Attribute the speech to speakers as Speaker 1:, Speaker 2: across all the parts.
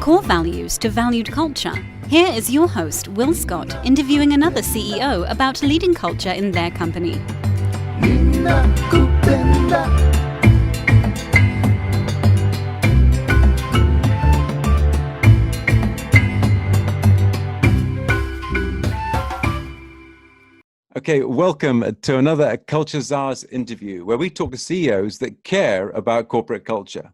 Speaker 1: core values to valued culture. Here is your host, Will Scott, interviewing another CEO about leading culture in their company.
Speaker 2: Okay, welcome to another Culture Czars interview, where we talk to CEOs that care about corporate culture.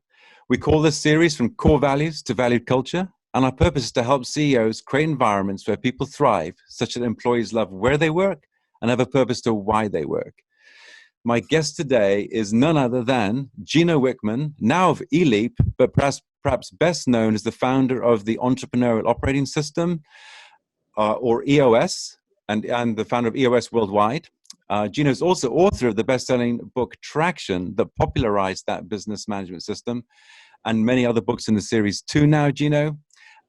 Speaker 2: We call this series From Core Values to Valued Culture, and our purpose is to help CEOs create environments where people thrive, such that employees love where they work and have a purpose to why they work. My guest today is none other than Gino Wickman, now of eLeap, but perhaps best known as the founder of the Entrepreneurial Operating System, or EOS, and the founder of EOS Worldwide. Gino is also author of the best-selling book Traction that popularized that business management system, and many other books in the series too now, Gino.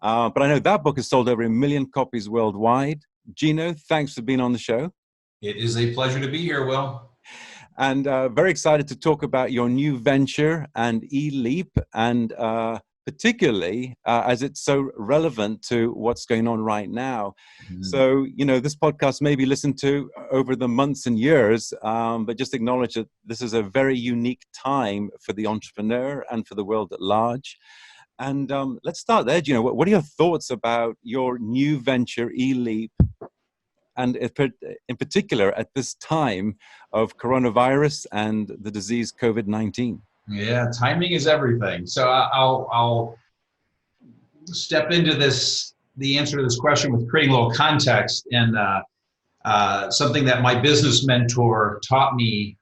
Speaker 2: But I know that book has sold over 1 million copies worldwide. Gino, thanks for being on the show.
Speaker 3: It is a pleasure to be here, Will.
Speaker 2: And very excited to talk about your new venture and eLeap, and particularly as it's so relevant to what's going on right now. Mm-hmm. So, this podcast may be listened to over the months and years, but just acknowledge that this is a very unique time for the entrepreneur and for the world at large. And let's start there, Gino. What are your thoughts about your new venture, eLeap, and in particular at this time of coronavirus and the disease COVID-19?
Speaker 3: Yeah, timing is everything. So I'll step into the answer to this question with creating a little context, and something that my business mentor taught me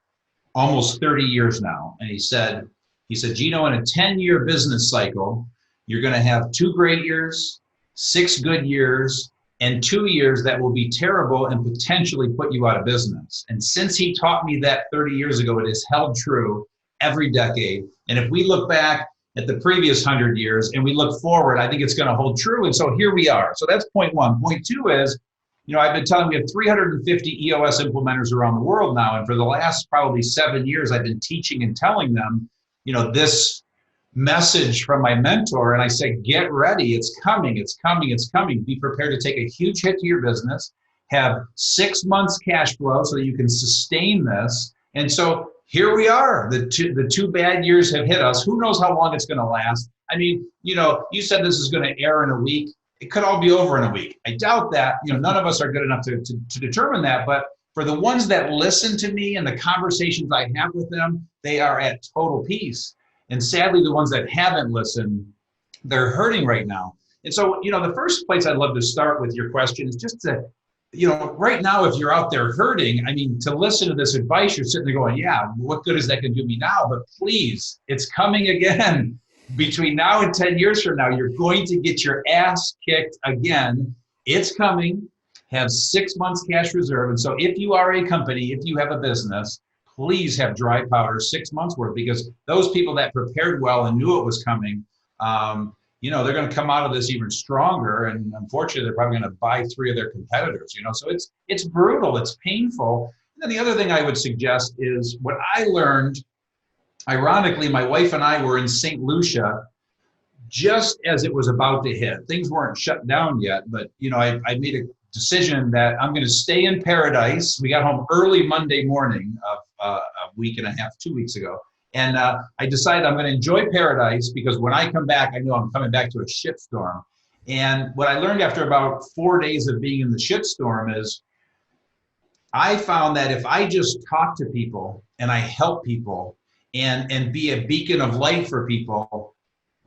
Speaker 3: almost 30 years now. And he said, Gino, in a 10-year business cycle, you're going to have 2 great years, 6 good years, and 2 years that will be terrible and potentially put you out of business. And since he taught me that 30 years ago, it has held true every decade. And if we look back at the previous 100 years and we look forward, I think it's going to hold true. And so here we are. So that's point one. Point two is, I've been telling, we have 350 EOS implementers around the world now. And for the last probably 7 years, I've been teaching and telling them, this message from my mentor. And I say, get ready. It's coming. It's coming. It's coming. Be prepared to take a huge hit to your business, have 6 months cash flow so that you can sustain this. And so here we are. The two bad years have hit us. Who knows how long it's going to last? I mean, you said this is going to air in a week. It could all be over in a week. I doubt that. None of us are good enough to determine that. But for the ones that listen to me and the conversations I have with them, they are at total peace. And sadly, the ones that haven't listened, they're hurting right now. And so, the first place I'd love to start with your question is just to, right now, if you're out there hurting, to listen to this advice, you're sitting there going, yeah, what good is that going to do me now? But please, it's coming again. Between now and 10 years from now, you're going to get your ass kicked again. It's coming. Have 6 months cash reserve. And so if you are a company, if you have a business, please have dry powder, 6 months worth, because those people that prepared well and knew it was coming, they're going to come out of this even stronger. And unfortunately, they're probably going to buy 3 of their competitors, So it's brutal. It's painful. And then the other thing I would suggest is what I learned. Ironically, my wife and I were in St. Lucia just as it was about to hit. Things weren't shut down yet, but, I made a decision that I'm going to stay in paradise. We got home early Monday morning of a week and a half, 2 weeks ago. And I decided I'm going to enjoy paradise, because when I come back, I know I'm coming back to a shitstorm. And what I learned after about 4 days of being in the shitstorm is I found that if I just talk to people and I help people and be a beacon of light for people,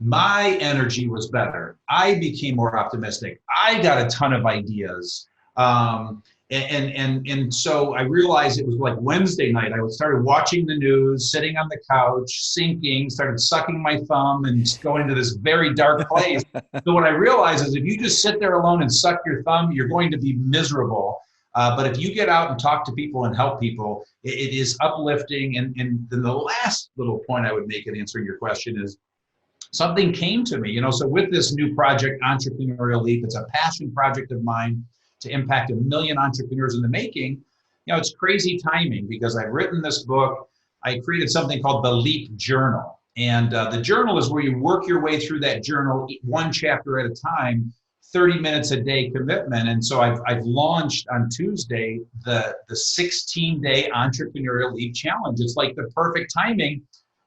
Speaker 3: my energy was better. I became more optimistic. I got a ton of ideas. And so I realized it was like Wednesday night. I started watching the news, sitting on the couch, sinking, started sucking my thumb and going to this very dark place. So what I realized is if you just sit there alone and suck your thumb, you're going to be miserable. But if you get out and talk to people and help people, it is uplifting. And then the last little point I would make in answering your question is something came to me, so with this new project, Entrepreneurial Leap, it's a passion project of mine to impact 1 million entrepreneurs in the making. It's crazy timing, because I've written this book. I created something called the Leap Journal. And the journal is where you work your way through that journal, one chapter at a time, 30 minutes a day commitment. And so I've launched on Tuesday the 16-day Entrepreneurial Leap Challenge. It's like the perfect timing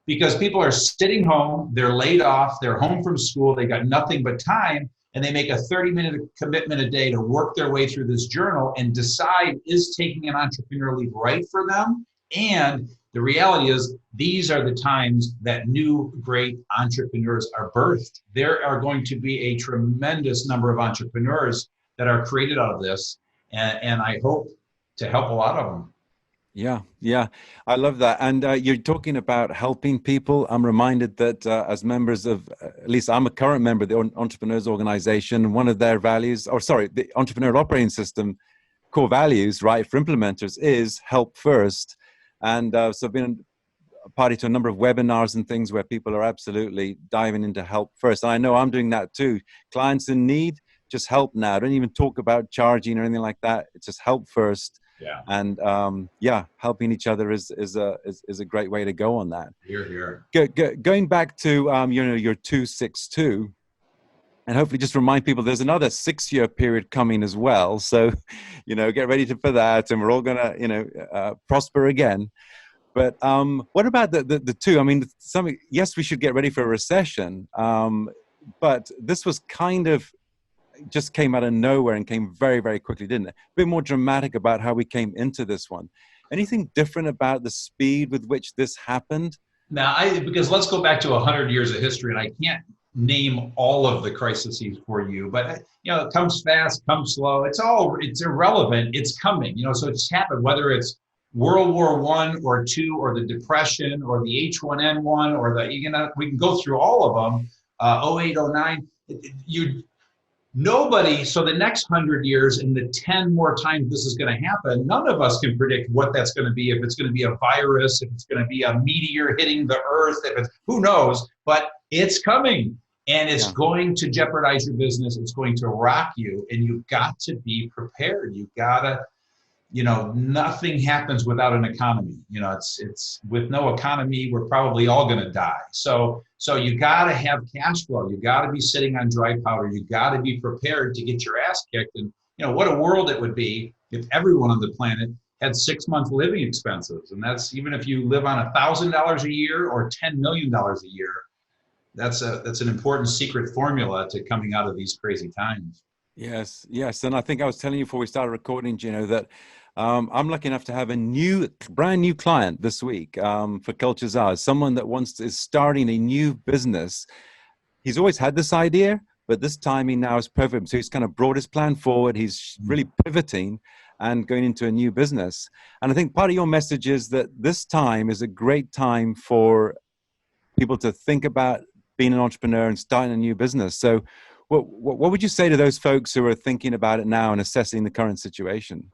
Speaker 3: because people are sitting home, they're laid off, they're home from school, they got nothing but time, and they make a 30-minute commitment a day to work their way through this journal and decide, is taking an entrepreneurial leap right for them? And the reality is, these are the times that new great entrepreneurs are birthed. There are going to be a tremendous number of entrepreneurs that are created out of this, and I hope to help a lot of them.
Speaker 2: Yeah, yeah, I love that. And you're talking about helping people. I'm reminded that as members of, at least I'm a current member of the Entrepreneurs Organization, one of their values, or sorry, the Entrepreneurial Operating System core values, right, for implementers is help first. And so I've been a party to a number of webinars and things where people are absolutely diving into help first. And I know I'm doing that too. Clients in need, just help now. Don't even talk about charging or anything like that. It's just help first.
Speaker 3: Yeah.
Speaker 2: And helping each other is a great way to go on that.
Speaker 3: Here.
Speaker 2: Going back to your 262, and hopefully just remind people there's another 6-year period coming as well. So, get ready for that, and we're all gonna prosper again. But what about the two? I mean, yes, we should get ready for a recession, but this was kind of just came out of nowhere and came very, very quickly, didn't it? A bit more dramatic about how we came into this one. Anything different about the speed with which this happened?
Speaker 3: Now, because let's go back to 100 years of history, and I can't name all of the crises for you, but it comes fast, comes slow. It's irrelevant. It's coming. So it's happened, whether it's World War I or II, or the Depression, or the H1N1, or we can go through all of them. 08, 09. Nobody, so the next 100 years and the 10 more times this is going to happen, none of us can predict what that's going to be, if it's going to be a virus, if it's going to be a meteor hitting the earth, who knows, but it's coming, and it's going to jeopardize your business. It's going to rock you, and you've got to be prepared. You've got to, nothing happens without an economy. It's with no economy, we're probably all going to die. So you got to have cash flow. You got to be sitting on dry powder. You got to be prepared to get your ass kicked. And what a world it would be if everyone on the planet had 6-month living expenses. And that's even if you live on $1,000 a year or $10 million a year. That's an important secret formula to coming out of these crazy times. Yes.
Speaker 2: And I think I was telling you before we started recording, Gino, that I'm lucky enough to have a brand new client this week for Culture's Ours, someone that is starting a new business. He's always had this idea, but this timing now is perfect. So he's kind of brought his plan forward. He's really pivoting and going into a new business. And I think part of your message is that this time is a great time for people to think about being an entrepreneur and starting a new business. So what would you say to those folks who are thinking about it now and assessing the current situation?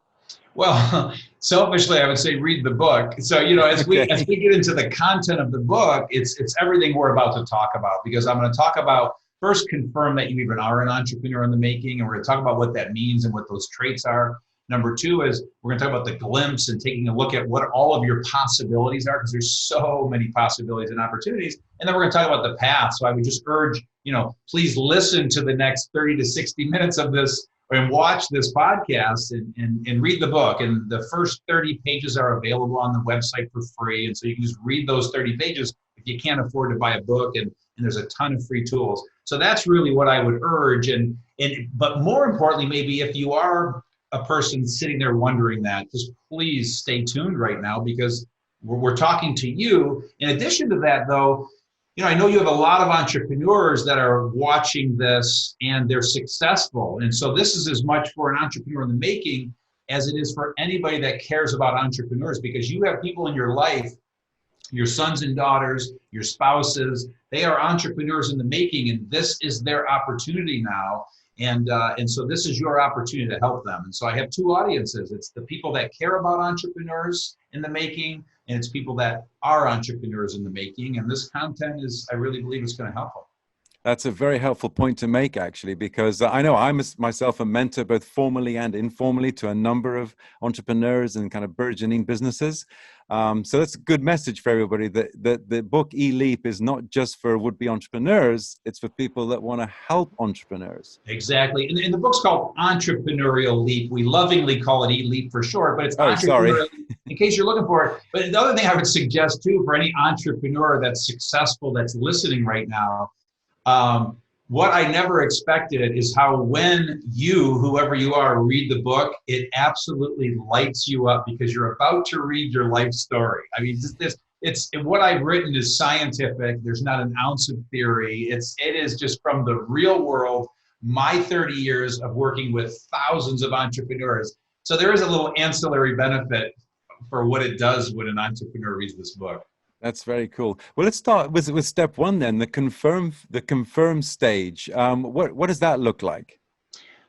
Speaker 3: Well, selfishly, I would say read the book. So, as we get into the content of the book, it's everything we're about to talk about, because I'm going to talk about, first, confirm that you even are an entrepreneur in the making, and we're going to talk about what that means and what those traits are. Number two is we're going to talk about the glimpse and taking a look at what all of your possibilities are, because there's so many possibilities and opportunities. And then we're going to talk about the path. So I would just urge, please listen to the next 30 to 60 minutes of this and watch this podcast and read the book. And the first 30 pages are available on the website for free. And so you can just read those 30 pages if you can't afford to buy a book. And there's a ton of free tools. So that's really what I would urge. But more importantly, maybe if you are a person sitting there wondering that, just please stay tuned right now, because we're talking to you. In addition to that, though, I know you have a lot of entrepreneurs that are watching this and they're successful. And so this is as much for an entrepreneur in the making as it is for anybody that cares about entrepreneurs, because you have people in your life, your sons and daughters, your spouses, they are entrepreneurs in the making, and this is their opportunity now. And so this is your opportunity to help them. And so I have two audiences. It's the people that care about entrepreneurs in the making, and it's people that are entrepreneurs in the making. And this content I really believe is going to help them.
Speaker 2: That's a very helpful point to make, actually, because I know I'm myself a mentor, both formally and informally, to a number of entrepreneurs and kind of burgeoning businesses. So that's a good message for everybody that the book E-Leap is not just for would-be entrepreneurs, it's for people that want to help entrepreneurs.
Speaker 3: Exactly. And the book's called Entrepreneurial Leap. We lovingly call it E-Leap for short, but it's Entrepreneurial Leap in case you're looking for it. But the other thing I would suggest, too, for any entrepreneur that's successful that's listening right now, what I never expected is how when you, whoever you are, read the book, it absolutely lights you up because you're about to read your life story. I mean, it's what I've written is scientific. There's not an ounce of theory. It is just from the real world, my 30 years of working with thousands of entrepreneurs. So there is a little ancillary benefit for what it does when an entrepreneur reads this book.
Speaker 2: That's very cool. Well, let's start with step one then, the confirm stage. What does that look like?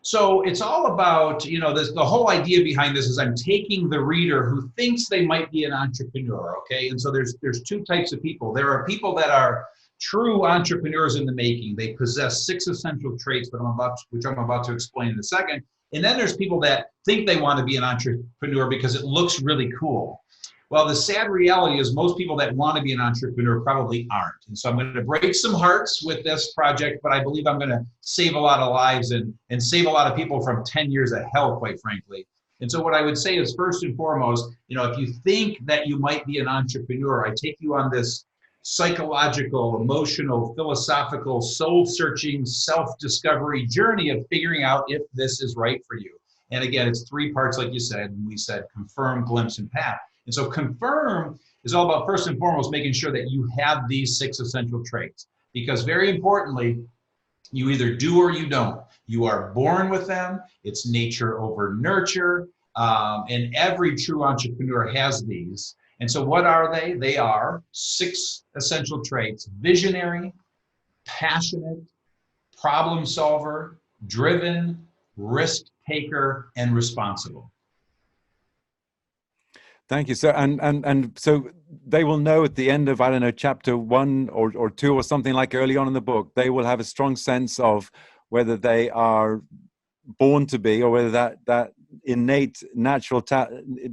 Speaker 3: So it's all about, the whole idea behind this is I'm taking the reader who thinks they might be an entrepreneur, okay? And so there's two types of people. There are people that are true entrepreneurs in the making. They possess 6 essential traits, which I'm about to explain in a second. And then there's people that think they want to be an entrepreneur because it looks really cool. Well, the sad reality is most people that want to be an entrepreneur probably aren't. And so I'm going to break some hearts with this project, but I believe I'm going to save a lot of lives and save a lot of people from 10 years of hell, quite frankly. And so what I would say is, first and foremost, if you think that you might be an entrepreneur, I take you on this psychological, emotional, philosophical, soul-searching, self-discovery journey of figuring out if this is right for you. And again, it's 3 parts, like you said, and we said confirm, glimpse, and path. And so confirm is all about, first and foremost, making sure that you have these 6 essential traits. Because very importantly, you either do or you don't. You are born with them. It's nature over nurture. And every true entrepreneur has these. And so what are they? They are 6 essential traits: visionary, passionate, problem solver, driven, risk taker, and responsible.
Speaker 2: Thank you. So and so they will know at the end of, I don't know, chapter 1 or 2 or something like early on in the book, they will have a strong sense of whether they are born to be, or whether that innate natural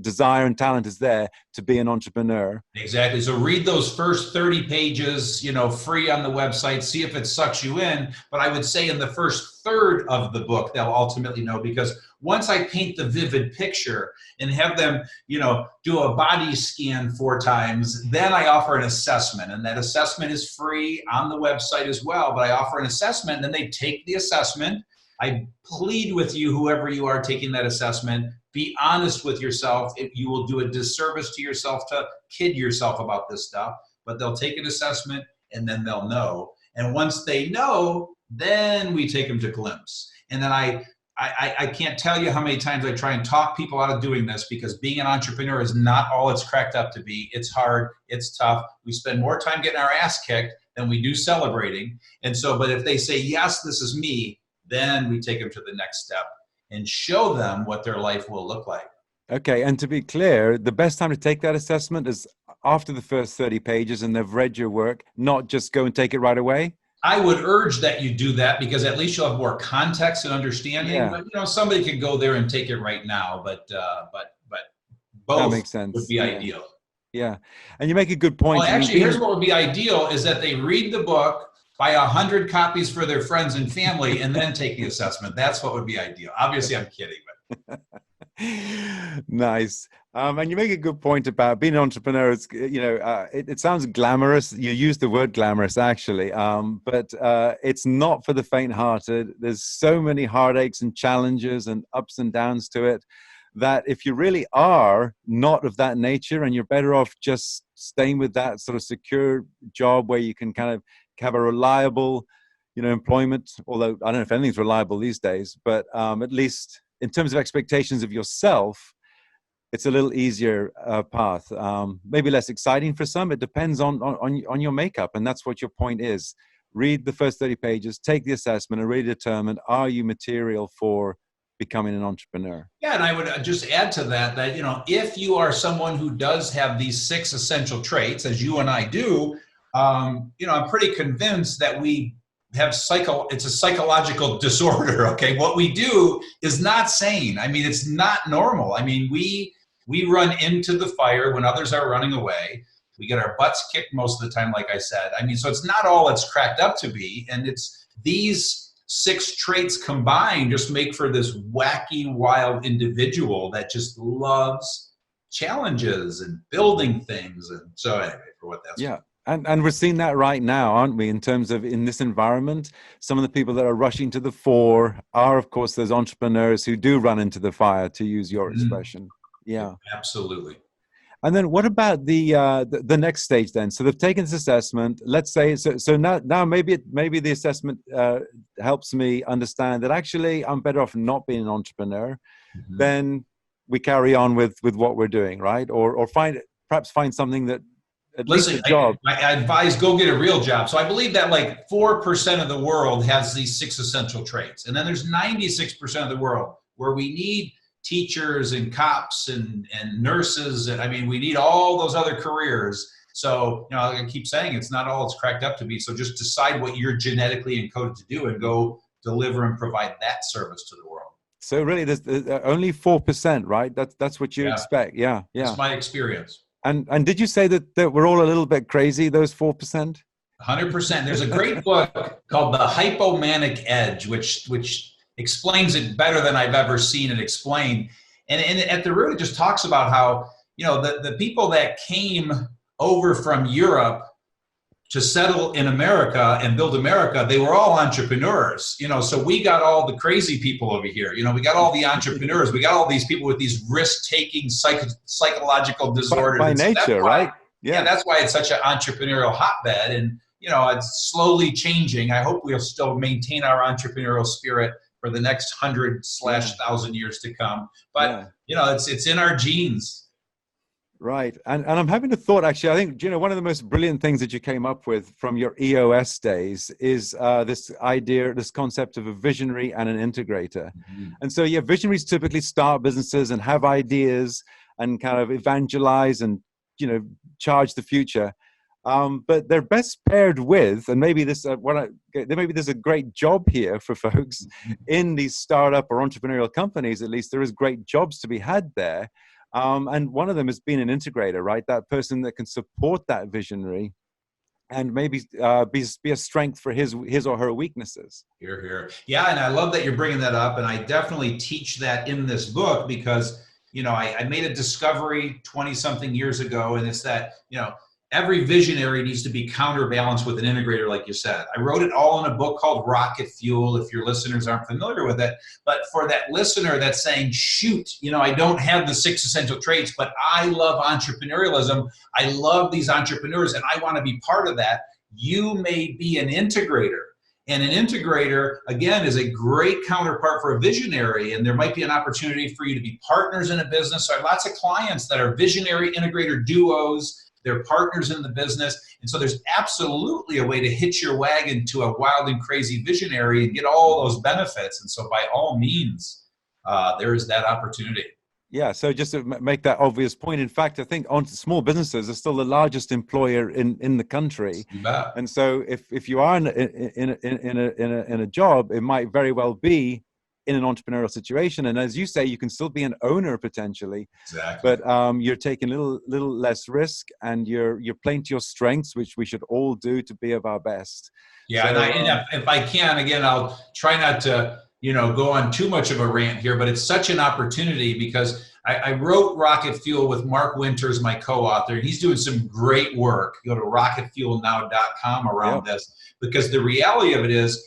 Speaker 2: desire and talent is there to be an entrepreneur.
Speaker 3: Exactly. So read those first 30 pages, free on the website, see if it sucks you in. But I would say in the first third of the book, they'll ultimately know, because once I paint the vivid picture and have them, do a body scan 4 times, then I offer an assessment, and that assessment is free on the website as well. But I offer an assessment, and then they take the assessment. I plead with you, whoever you are taking that assessment, be honest with yourself. You will do a disservice to yourself to kid yourself about this stuff, but they'll take an assessment and then they'll know. And once they know, then we take them to glimpse. And then I can't tell you how many times I try and talk people out of doing this, because being an entrepreneur is not all it's cracked up to be. It's hard, it's tough. We spend more time getting our ass kicked than we do celebrating. And so, but if they say, yes, this is me, then we take them to the next step and show them what their life will look like.
Speaker 2: Okay, and to be clear, the best time to take that assessment is after the first 30 pages and they've read your work, not just go and take it right away?
Speaker 3: I would urge that you do that, because at least you'll have more context and understanding. Yeah. But somebody can go there and take it right now, but both
Speaker 2: that makes sense.
Speaker 3: Would be ideal.
Speaker 2: Yeah, and you make a good point.
Speaker 3: Well, actually, here's what would be ideal is that they read the book, buy 100 copies for their friends and family, and then take the assessment. That's what would be ideal. Obviously, I'm kidding. But.
Speaker 2: Nice. And you make a good point about being an entrepreneur. It's, it sounds glamorous. You use the word glamorous, actually, but it's not for the faint-hearted. There's so many heartaches and challenges and ups and downs to it, that if you really are not of that nature, and you're better off just staying with that sort of secure job where you can kind of have a reliable, employment, although I don't know if anything's reliable these days, but at least in terms of expectations of yourself, it's a little easier path. Maybe less exciting for some. It depends on your makeup, and that's what your point is. Read the first 30 pages, take the assessment, and really determine, are you material for becoming an entrepreneur?
Speaker 3: Yeah, and I would just add to that, if you are someone who does have these 6 essential traits, as you and I do, I'm pretty convinced that we it's a psychological disorder. Okay. What we do is not sane. I mean, it's not normal. I mean, we run into the fire when others are running away. We get our butts kicked most of the time, like I said. I mean, so it's not all it's cracked up to be. And it's these 6 traits combined just make for this wacky, wild individual that just loves challenges and building things. And so anyway, for what that's
Speaker 2: worth. And we're seeing that right now, aren't we, in terms of in this environment, some of the people that are rushing to the fore are, of course, those entrepreneurs who do run into the fire, to use your expression. Yeah,
Speaker 3: absolutely.
Speaker 2: And then what about the next stage then? So they've taken this assessment. Let's say so now maybe the assessment helps me understand that actually I'm better off not being an entrepreneur. Then we carry on with what we're doing, right? Or perhaps find something that at least a job.
Speaker 3: I advise go get a real job. So I believe that like 4% of the world has these 6 essential traits, and then there's 96% of the world where we need teachers and cops and nurses. And I mean, we need all those other careers. So, I keep saying it's not all it's cracked up to be. So just decide what you're genetically encoded to do and go deliver and provide that service to the world.
Speaker 2: So really there's only 4%, right? That's what you expect. Yeah.
Speaker 3: That's my experience.
Speaker 2: And did you say that we're all a little bit crazy, those 4%?
Speaker 3: 100%. There's a great book called The Hypomanic Edge, which explains it better than I've ever seen it explained. And at the root, it just talks about how, the people that came over from Europe to settle in America and build America, they were all entrepreneurs, so we got all the crazy people over here. We got all the entrepreneurs. We got all these people with these risk-taking psychological disorders.
Speaker 2: By nature, right?
Speaker 3: Yeah, that's why it's such an entrepreneurial hotbed. And, it's slowly changing. I hope we'll still maintain our entrepreneurial spirit for the next 100/1,000 years to come. But, it's in our genes.
Speaker 2: Right. And I'm having a thought, actually. I think, Gino, one of the most brilliant things that you came up with from your EOS days is this concept of a visionary and an integrator. And so, visionaries typically start businesses and have ideas and kind of evangelize and, charge the future. But they're best paired with, and maybe there's a great job here for folks in these startup or entrepreneurial companies. At least there is great jobs to be had there. And one of them is being an integrator, right? That person that can support that visionary and maybe be a strength for his or her weaknesses.
Speaker 3: Hear, hear. Yeah, and I love that you're bringing that up. And I definitely teach that in this book because, I made a discovery 20-something years ago, and it's that, every visionary needs to be counterbalanced with an integrator, like you said. I wrote it all in a book called Rocket Fuel, if your listeners aren't familiar with it. But for that listener that's saying, shoot, I don't have the 6 essential traits, but I love entrepreneurialism. I love these entrepreneurs, and I want to be part of that. You may be an integrator. And an integrator, again, is a great counterpart for a visionary. And there might be an opportunity for you to be partners in a business. So I have lots of clients that are visionary integrator duos. They're partners in the business. And so there's absolutely a way to hitch your wagon to a wild and crazy visionary and get all those benefits. And so by all means, there is that opportunity.
Speaker 2: Yeah, so just to make that obvious point, in fact, I think small businesses are still the largest employer in the country.
Speaker 3: You bet.
Speaker 2: And so if you are in a job, it might very well be in an entrepreneurial situation. And as you say, you can still be an owner potentially.
Speaker 3: Exactly.
Speaker 2: But you're taking a little less risk, and you're playing to your strengths, which we should all do to be of our best.
Speaker 3: Yeah, so, and if I can, again, I'll try not to go on too much of a rant here, but it's such an opportunity because I wrote Rocket Fuel with Mark Winters, my co-author, and he's doing some great work. Go to rocketfuelnow.com around this, because the reality of it is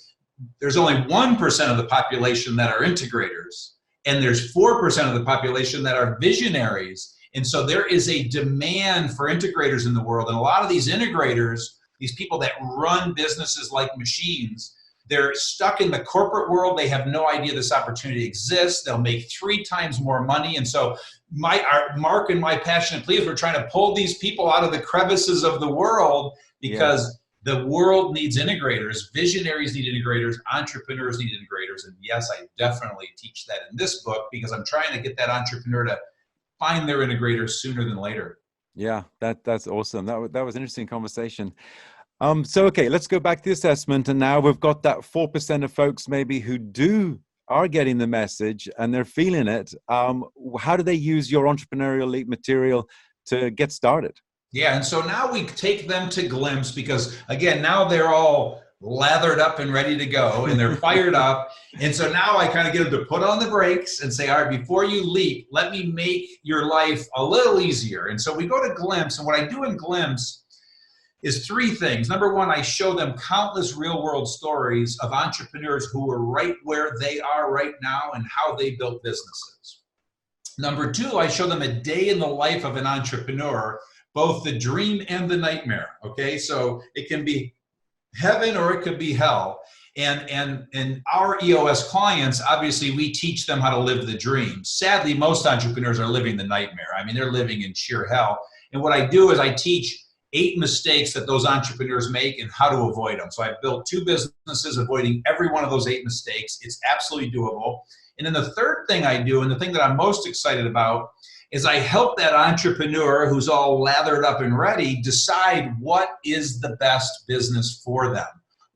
Speaker 3: there's only 1% of the population that are integrators, and there's 4% of the population that are visionaries. And so there is a demand for integrators in the world. And a lot of these integrators, these people that run businesses like machines, they're stuck in the corporate world. They have no idea this opportunity exists. They'll make 3 times more money. And so Mark and my passionate plea is we're trying to pull these people out of the crevices of the world, because the world needs integrators. Visionaries need integrators. Entrepreneurs need integrators. And yes, I definitely teach that in this book, because I'm trying to get that entrepreneur to find their integrator sooner than later.
Speaker 2: Yeah, that's awesome. That was an interesting conversation. So, okay, let's go back to the assessment. And now we've got that 4% of folks maybe who are getting the message and they're feeling it. How do they use your Entrepreneurial Leap material to get started?
Speaker 3: Yeah, and so now we take them to Glimpse because, again, now they're all lathered up and ready to go and they're fired up. And so now I kind of get them to put on the brakes and say, all right, before you leap, let me make your life a little easier. And so we go to Glimpse, and what I do in Glimpse is three things. Number one, I show them countless real world stories of entrepreneurs who are right where they are right now and how they built businesses. Number two, I show them a day in the life of an entrepreneur, both the dream and the nightmare. Okay, so it can be heaven or it could be hell. And our EOS clients, obviously, we teach them how to live the dream. Sadly, most entrepreneurs are living the nightmare. I mean, they're living in sheer hell. And what I do is I teach 8 mistakes that those entrepreneurs make and how to avoid them. So I've built 2 businesses avoiding every one of those 8 mistakes. It's absolutely doable. And then the third thing I do, and the thing that I'm most excited about, is I help that entrepreneur who's all lathered up and ready decide what is the best business for them.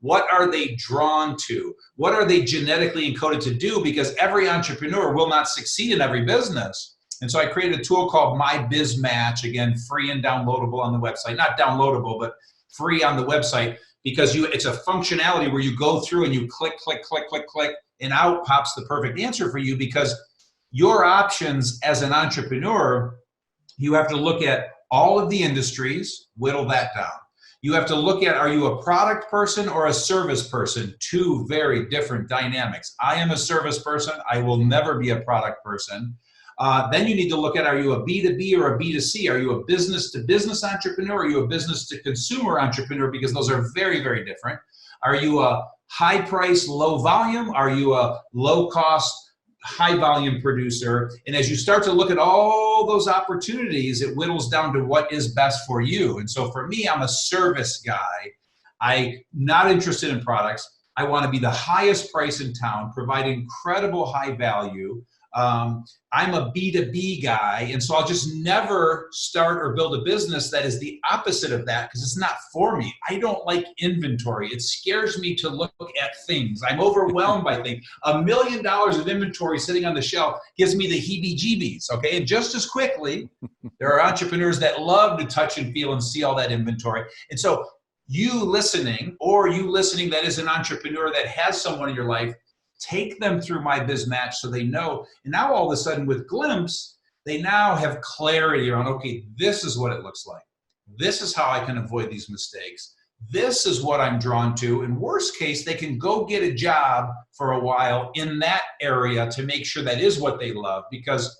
Speaker 3: What are they drawn to? What are they genetically encoded to do? Because every entrepreneur will not succeed in every business. And so I created a tool called My Biz Match, again, free and downloadable on the website. Not downloadable, but free on the website, because it's a functionality where you go through and you click, and out pops the perfect answer for you. Because your options as an entrepreneur, you have to look at all of the industries, whittle that down. You have to look at, are you a product person or a service person? 2 very different dynamics. I am a service person. I will never be a product person. Then you need to look at, are you a B2B or a B2C? Are you a business-to-business entrepreneur? Are you a business-to-consumer entrepreneur? Because those are very, very different. Are you a high-price, low-volume? Are you a low-cost, high-volume producer? And as you start to look at all those opportunities, it whittles down to what is best for you. And so for me, I'm a service guy. I'm not interested in products. I want to be the highest price in town, provide incredible high value. I'm a B2B guy, and so I'll just never start or build a business that is the opposite of that, because it's not for me. I don't like inventory. It scares me to look at things. I'm overwhelmed by things. $1 million of inventory sitting on the shelf gives me the heebie-jeebies, okay? And just as quickly, there are entrepreneurs that love to touch and feel and see all that inventory. And so you listening that is an entrepreneur that has someone in your life, take them through My Biz Match so they know. And now all of a sudden with Glimpse, they now have clarity around, okay, this is what it looks like. This is how I can avoid these mistakes. This is what I'm drawn to. In worst case, they can go get a job for a while in that area to make sure that is what they love, because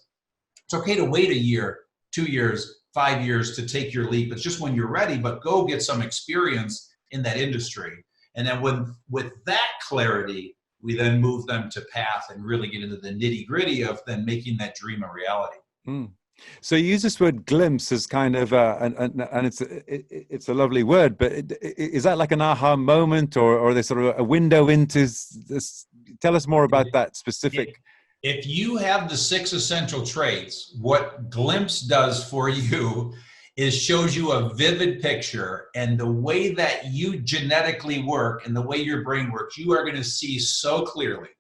Speaker 3: it's okay to wait 1 year, 2 years, 5 years to take your leap. It's just when you're ready, but go get some experience in that industry. And then with that clarity, we then move them to path and really get into the nitty gritty of then making that dream a reality.
Speaker 2: Mm. So you use this word glimpse as kind of, and it's a lovely word, but is that like an aha moment, or there's sort of a window into this? Tell us more about that specific.
Speaker 3: If you have the 6 essential traits, what Glimpse does for you is shows you a vivid picture, and the way that you genetically work and the way your brain works, you are going to see so clearly.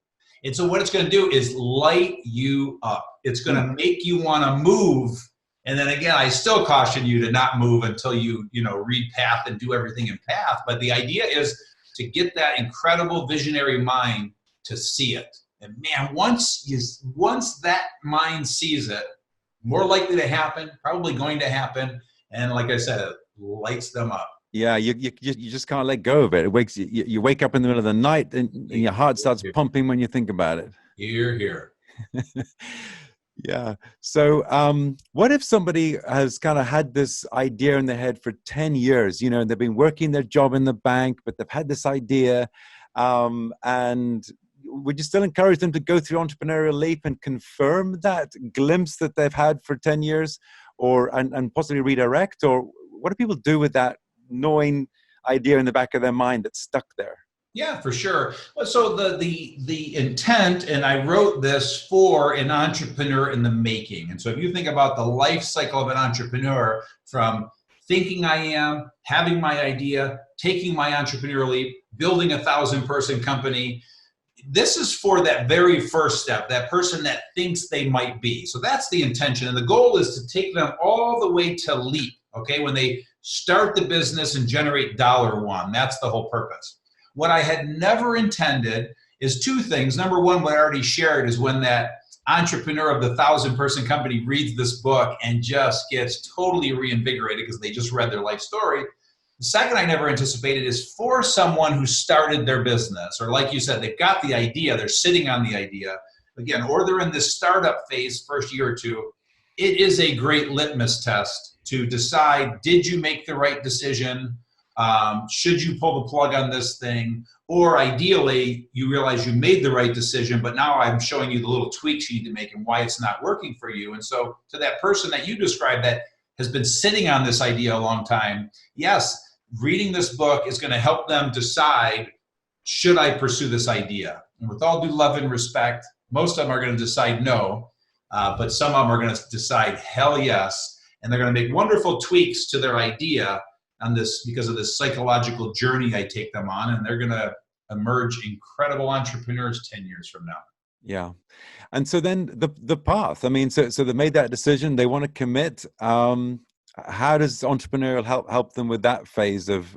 Speaker 3: And so what it's going to do is light you up. It's going to make you want to move. And then again, I still caution you to not move until you read Path and do everything in Path. But the idea is to get that incredible visionary mind to see it. And man, once that mind sees it, more likely to happen, probably going to happen. And like I said, it lights them up.
Speaker 2: Yeah, you just can't let go of it. It wakes you wake up in the middle of the night and your heart starts pumping when you think about it.
Speaker 3: Here.
Speaker 2: Yeah. So what if somebody has kind of had this idea in their head for 10 years, they've been working their job in the bank, but they've had this idea, and would you still encourage them to go through Entrepreneurial Leap and confirm that glimpse that they've had for 10 years, and possibly redirect? Or what do people do with that knowing idea in the back of their mind that's stuck there?
Speaker 3: Yeah, for sure. So the intent, and I wrote this for an entrepreneur in the making. And so if you think about the life cycle of an entrepreneur, from thinking I am, having my idea, taking my entrepreneurial leap, building a 1,000-person company. This is for that very first step, that person that thinks they might be. So that's the intention. And the goal is to take them all the way to leap, okay, when they start the business and generate $1. That's the whole purpose. What I had never intended is two things. Number one, what I already shared is when that entrepreneur of the 1,000-person company reads this book and just gets totally reinvigorated because they just read their life story. The second I never anticipated is for someone who started their business, or like you said, they've got the idea, they're sitting on the idea, again, or they're in this startup phase, first year or two, it is a great litmus test to decide, did you make the right decision? Should you pull the plug on this thing? Or ideally, you realize you made the right decision, but now I'm showing you the little tweaks you need to make and why it's not working for you. And so to that person that you described that has been sitting on this idea a long time, yes, reading this book is going to help them decide, should I pursue this idea? And with all due love and respect, most of them are going to decide no, but some of them are going to decide hell yes, and they're going to make wonderful tweaks to their idea on this because of this psychological journey I take them on, and they're going to emerge incredible entrepreneurs 10 years from now.
Speaker 2: Yeah. And so then the path, I mean, so they made that decision, they want to commit. How does entrepreneurial help them with that phase of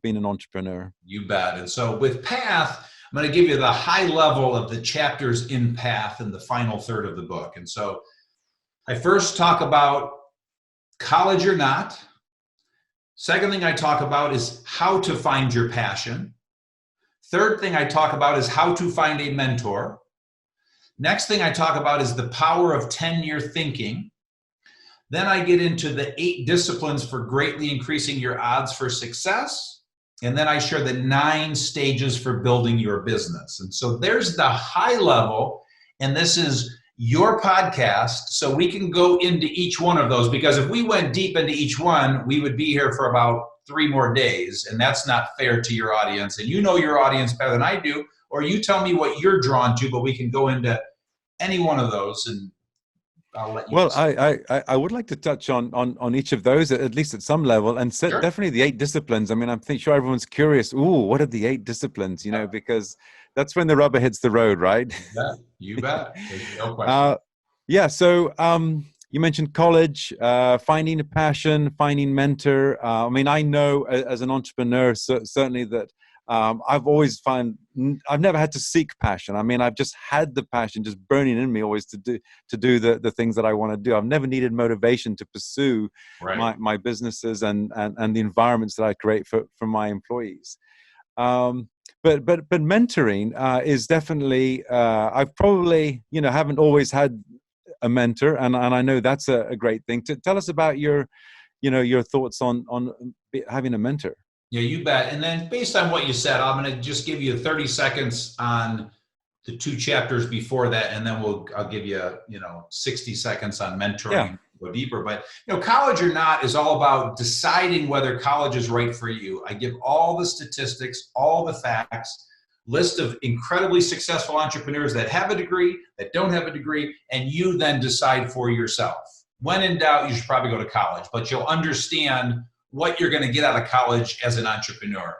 Speaker 2: being an entrepreneur?
Speaker 3: You bet. And so with Path, I'm going to give you the high level of the chapters in Path in the final third of the book. And so I first talk about college or not. Second thing I talk about is how to find your passion. Third thing I talk about is how to find a mentor. Next thing I talk about is the power of 10-year thinking. Then I get into the 8 disciplines for greatly increasing your odds for success. And then I share the 9 stages for building your business. And so there's the high level, and this is your podcast, so we can go into each one of those, because if we went deep into each one, we would be here for about 3 more days, and that's not fair to your audience. And you know your audience better than I do, or you tell me what you're drawn to, but we can go into any one of those, and I'll let you.
Speaker 2: Well, I would like to touch on each of those, at least at some level, and
Speaker 3: Sure.
Speaker 2: definitely the 8 disciplines. I mean, I'm sure everyone's curious. Ooh, what are the 8 disciplines? You know, because that's when the rubber hits the road, right?
Speaker 3: You bet. There's no question.
Speaker 2: Yeah. So you mentioned college, finding a passion, finding mentor. I mean, I know as an entrepreneur, certainly that I've always I've never had to seek passion. I mean, I've just had the passion just burning in me always to do the things that I want to do. I've never needed motivation to pursue my businesses and the environments that I create for my employees. But mentoring is definitely, I've probably, haven't always had a mentor, and I know that's a great thing. Tell us about your thoughts on having a mentor.
Speaker 3: Yeah, you bet. And then based on what you said, I'm going to just give you 30 seconds on the 2 chapters before that, and then I'll give you 60 seconds on mentoring.
Speaker 2: Yeah.
Speaker 3: Go deeper. But college or not is all about deciding whether college is right for you. I give all the statistics, all the facts, list of incredibly successful entrepreneurs that have a degree, that don't have a degree, and you then decide for yourself. When in doubt, you should probably go to college, but you'll understand what you're going to get out of college as an entrepreneur.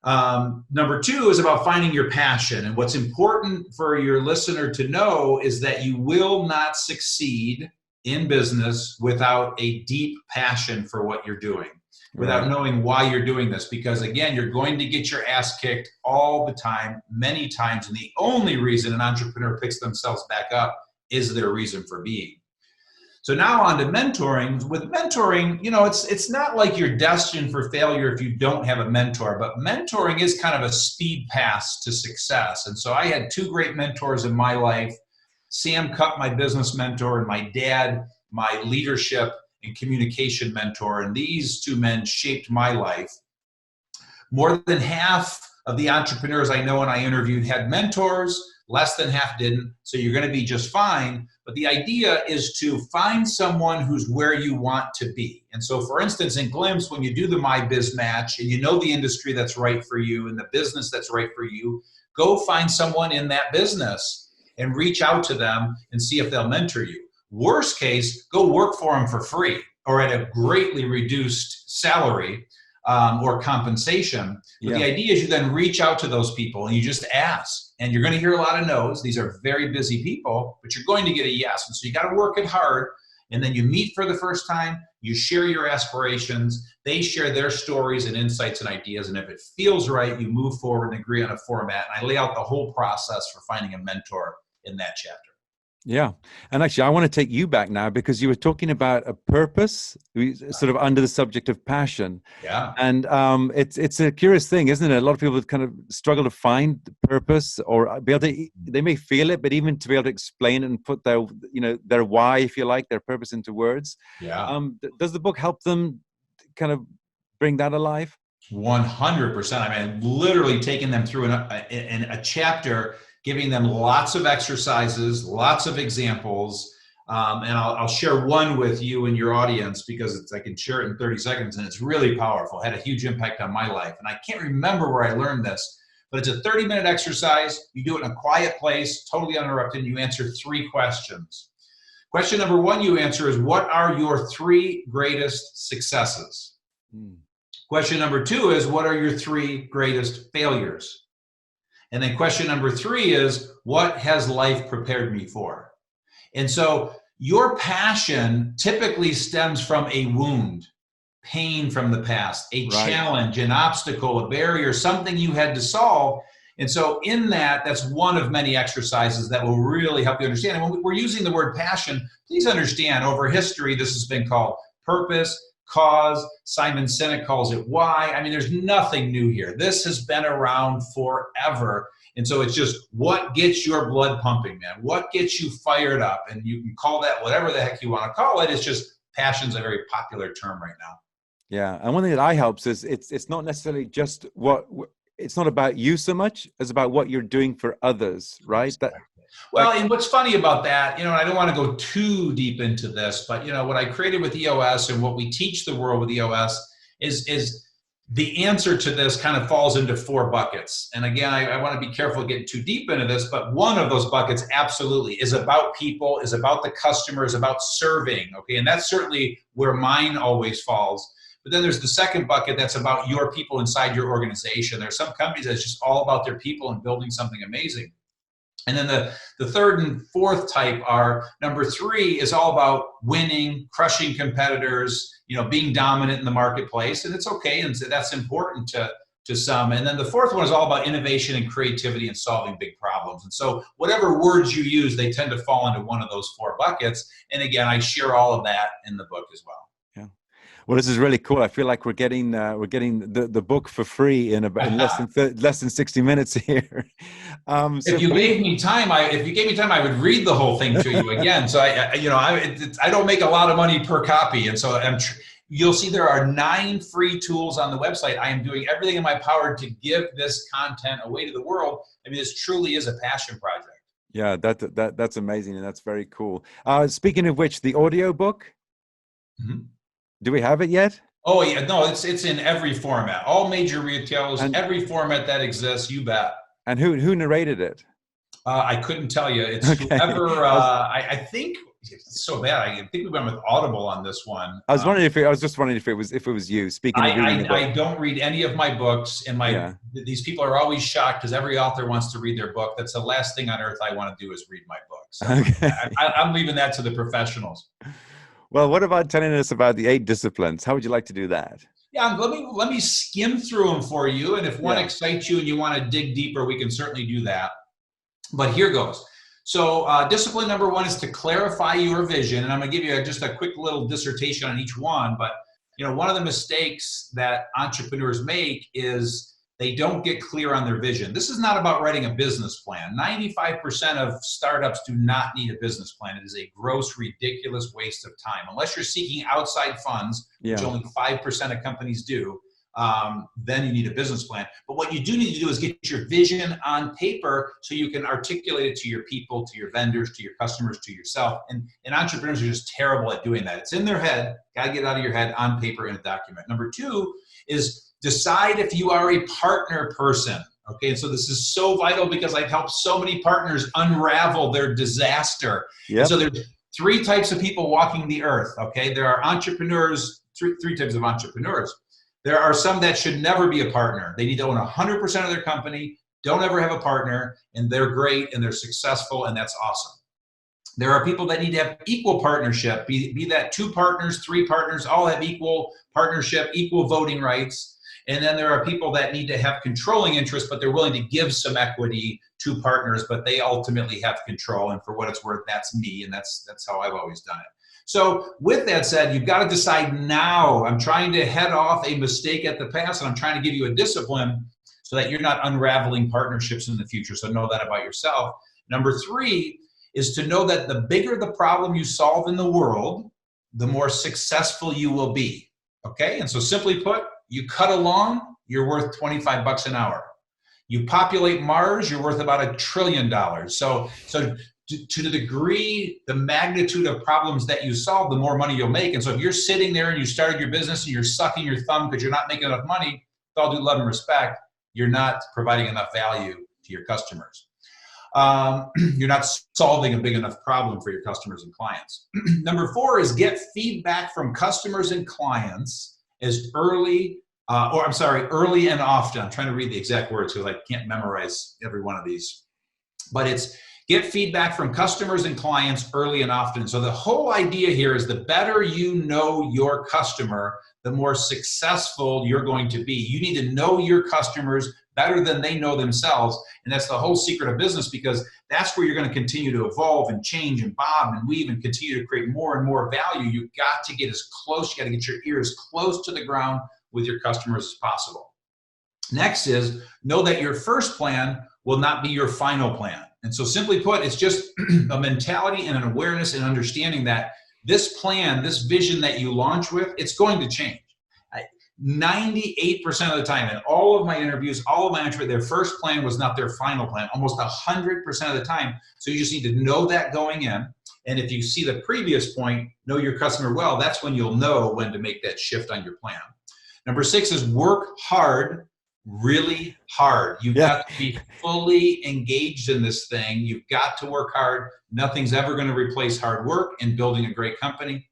Speaker 3: Number 2 is about finding your passion. And what's important for your listener to know is that you will not succeed in business without a deep passion for what you're doing, without knowing why you're doing this. Because again, you're going to get your ass kicked all the time, many times. And the only reason an entrepreneur picks themselves back up is their reason for being. So now on to mentoring. With mentoring, it's not like you're destined for failure if you don't have a mentor, but mentoring is kind of a speed pass to success. And so I had 2 great mentors in my life, Sam Cupp, my business mentor, and my dad, my leadership and communication mentor. And these 2 men shaped my life. More than half of the entrepreneurs I know and I interviewed had mentors. Less than half didn't. So you're going to be just fine. But the idea is to find someone who's where you want to be. And so, for instance, in Glimpse, when you do the My Biz Match and you know the industry that's right for you and the business that's right for you, go find someone in that business and reach out to them and see if they'll mentor you. Worst case, go work for them for free or at a greatly reduced salary. or compensation. But
Speaker 2: Yeah.
Speaker 3: the idea is you then reach out to those people and you just ask. And you're going to hear a lot of no's. These are very busy people, but you're going to get a yes. And so you got to work it hard. And then you meet for the first time, you share your aspirations, they share their stories and insights and ideas. And if it feels right, you move forward and agree on a format. And I lay out the whole process for finding a mentor in that chapter.
Speaker 2: Yeah. And actually, I want to take you back now because you were talking about a purpose, sort of under the subject of passion.
Speaker 3: Yeah.
Speaker 2: And it's a curious thing, isn't it? A lot of people kind of struggle to find purpose or be able to, they may feel it, but even to be able to explain it and put their, their why, if you like, their purpose into words.
Speaker 3: Yeah.
Speaker 2: Does the book help them kind of bring that alive?
Speaker 3: 100%. I mean, literally taking them through in a chapter, giving them lots of exercises, lots of examples. And I'll share one with you and your audience because I can share it in 30 seconds and it's really powerful. It had a huge impact on my life. And I can't remember where I learned this, but it's a 30-minute exercise. You do it in a quiet place, totally uninterrupted, and you answer 3 questions. Question number 1 you answer is, what are your 3 greatest successes? Question number 2 is, what are your 3 greatest failures? And then question number 3 is, what has life prepared me for? And so your passion typically stems from a wound, pain from the past, a challenge, an obstacle, a barrier, something you had to solve. And so in that's one of many exercises that will really help you understand. And when we're using the word passion, please understand over history, this has been called purpose, cause. Simon Sinek calls it why. I mean, there's nothing new here. This has been around forever. And so it's just what gets your blood pumping, man. What gets you fired up? And you can call that whatever the heck you want to call it. It's just passion's a very popular term right now. Yeah.
Speaker 2: And one thing that I helps is it's not necessarily just it's not about you so much as about what you're doing for others, right?
Speaker 3: Well, and what's funny about that, I don't want to go too deep into this, but what I created with EOS and what we teach the world with EOS is the answer to this kind of falls into 4 buckets. And again, I want to be careful getting too deep into this, but one of those buckets absolutely is about people, is about the customer, is about serving. Okay. And that's certainly where mine always falls. But then there's the second bucket that's about your people inside your organization. There's some companies that's just all about their people and building something amazing. And then the third and fourth type are, number 3 is all about winning, crushing competitors, being dominant in the marketplace. And it's okay. And so that's important to some. And then the fourth one is all about innovation and creativity and solving big problems. And so whatever words you use, they tend to fall into one of those 4 buckets. And again, I share all of that in the book as well.
Speaker 2: Well, this is really cool. I feel like we're getting the book for free in less than 60 minutes here.
Speaker 3: If you gave me time, I would read the whole thing to you again. So I don't make a lot of money per copy, and so you'll see there are 9 free tools on the website. I am doing everything in my power to give this content away to the world. I mean, this truly is a passion project.
Speaker 2: Yeah, that's amazing, and that's very cool. Speaking of which, the audio book. Mm-hmm. Do we have it yet?
Speaker 3: Oh yeah, no, it's in every format, all major retailers, every format that exists. You bet.
Speaker 2: And who narrated it?
Speaker 3: I couldn't tell you. It's whoever. I think it's so bad. I think we went with Audible on this one.
Speaker 2: I was just wondering if it was you. Speaking of reading
Speaker 3: I don't read any of my books, and these people are always shocked because every author wants to read their book. That's the last thing on earth I want to do is read my book. So I'm leaving that to the professionals.
Speaker 2: Well, what about telling us about the 8 disciplines? How would you like to do that?
Speaker 3: Yeah, let me skim through them for you. And if one excites you and you want to dig deeper, we can certainly do that. But here goes. So discipline number 1 is to clarify your vision. And I'm going to give you just a quick little dissertation on each one. But one of the mistakes that entrepreneurs make is they don't get clear on their vision. This is not about writing a business plan. 95% of startups do not need a business plan. It is a gross, ridiculous waste of time. Unless you're seeking outside funds, which only 5% of companies do, then you need a business plan. But what you do need to do is get your vision on paper so you can articulate it to your people, to your vendors, to your customers, to yourself. And entrepreneurs are just terrible at doing that. It's in their head. Got to get it out of your head on paper in a document. Number 2 is decide if you are a partner person. Okay, and so this is so vital because I've helped so many partners unravel their disaster. Yep. So there's 3 types of people walking the earth. Okay, there are entrepreneurs, three types of entrepreneurs. There are some that should never be a partner. They need to own 100% of their company, don't ever have a partner, and they're great and they're successful, and that's awesome. There are people that need to have equal partnership, be that 2 partners, 3 partners, all have equal partnership, equal voting rights. And then there are people that need to have controlling interest, but they're willing to give some equity to partners, but they ultimately have control. And for what it's worth, that's me, and that's how I've always done it. So with that said, you've got to decide now. I'm trying to head off a mistake at the past, and I'm trying to give you a discipline so that you're not unraveling partnerships in the future. So know that about yourself. Number 3 is to know that the bigger the problem you solve in the world, the more successful you will be. Okay? And so simply put, you cut a lawn, you're worth $25 an hour. You populate Mars, you're worth about $1 trillion. So to the degree, the magnitude of problems that you solve, the more money you'll make. And so if you're sitting there and you started your business and you're sucking your thumb because you're not making enough money, with all due love and respect, you're not providing enough value to your customers. You're not solving a big enough problem for your customers and clients. Number 4 is get feedback from customers and clients as early and often. I'm trying to read the exact words because I can't memorize every one of these. But it's get feedback from customers and clients early and often. So the whole idea here is the better you know your customer, the more successful you're going to be. You need to know your customers better than they know themselves. And that's the whole secret of business, because that's where you're going to continue to evolve and change and bob and weave and continue to create more and more value. You've got to get as close, you got to get your ear as close to the ground with your customers as possible. Next is know that your first plan will not be your final plan. And so simply put, it's just a mentality and an awareness and understanding that this plan, this vision that you launch with, it's going to change. 98% of the time in all of my interviews, all of my entrepreneurs, their first plan was not their final plan, almost 100% of the time. So you just need to know that going in. And if you see the previous point, know your customer well, that's when you'll know when to make that shift on your plan. Number 6 is work hard, really hard. You've got to be fully engaged in this thing. You've got to work hard. Nothing's ever going to replace hard work in building a great company.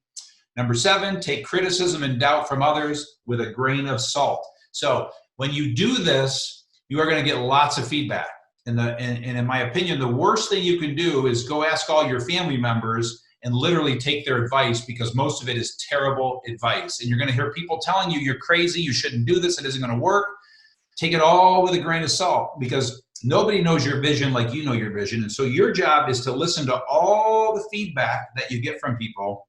Speaker 3: Number 7, take criticism and doubt from others with a grain of salt. So when you do this, you are going to get lots of feedback. And in my opinion, the worst thing you can do is go ask all your family members and literally take their advice, because most of it is terrible advice. And you're going to hear people telling you you're crazy, you shouldn't do this, it isn't going to work. Take it all with a grain of salt, because nobody knows your vision like you know your vision. And so your job is to listen to all the feedback that you get from people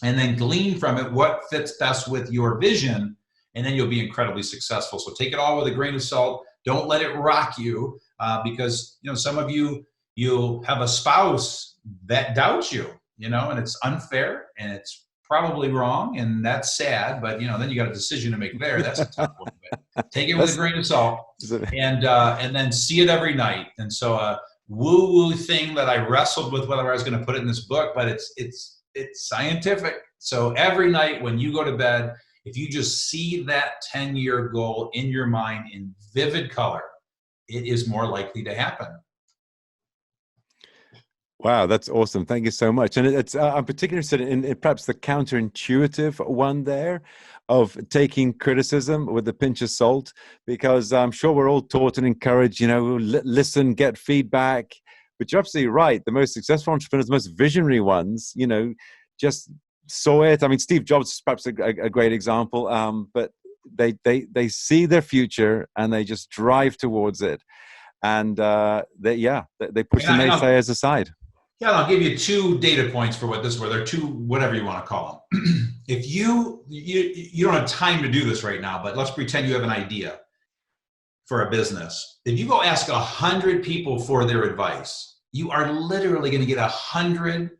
Speaker 3: and then glean from it what fits best with your vision, and then you'll be incredibly successful. So take it all with a grain of salt. Don't let it rock you, because some of you'll have a spouse that doubts you, and it's unfair and it's probably wrong, and that's sad, but then you got a decision to make there. That's a tough one. But take it with a grain of salt, and then see it every night. And so a woo-woo thing that I wrestled with whether I was going to put it in this book, but it's scientific. So every night when you go to bed, if you just see that 10-year goal in your mind in vivid color, it is more likely to happen.
Speaker 2: Wow, that's awesome. Thank you so much. And I'm particularly interested in perhaps the counterintuitive one there of taking criticism with a pinch of salt, because I'm sure we're all taught and encouraged, listen, get feedback. But you're absolutely right. The most successful entrepreneurs, the most visionary ones, just saw it. I mean, Steve Jobs is perhaps a great example, but they see their future and they just drive towards it. And they push the naysayers aside.
Speaker 3: Yeah, I'll give you 2 data points for what this is. They're 2, whatever you want to call them. If you don't have time to do this right now, but let's pretend you have an idea for a business. If you go ask 100 people for their advice, you are literally going to get 100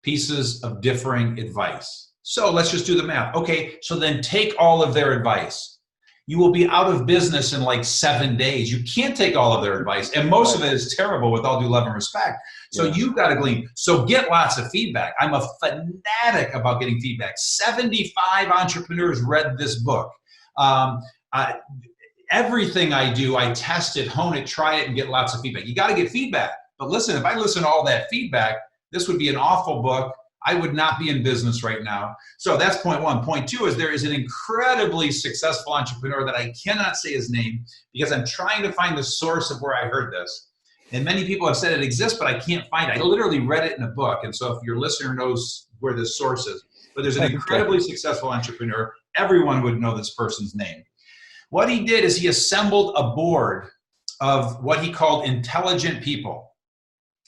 Speaker 3: pieces of differing advice. So let's just do the math. Okay, so then take all of their advice. You will be out of business in like 7 days. You can't take all of their advice. And most of it is terrible, with all due love and respect. So you've got to glean. So get lots of feedback. I'm a fanatic about getting feedback. 75 entrepreneurs read this book. Everything I do, I test it, hone it, try it, and get lots of feedback. You got to get feedback. But listen, if I listen to all that feedback, this would be an awful book. I would not be in business right now. So that's point one. Point two is there is an incredibly successful entrepreneur that I cannot say his name because I'm trying to find the source of where I heard this. And many people have said it exists, but I can't find it. I literally read it in a book. And so if your listener knows where this source is, but there's an incredibly successful entrepreneur, everyone would know this person's name. What he did is he assembled a board of what he called intelligent people.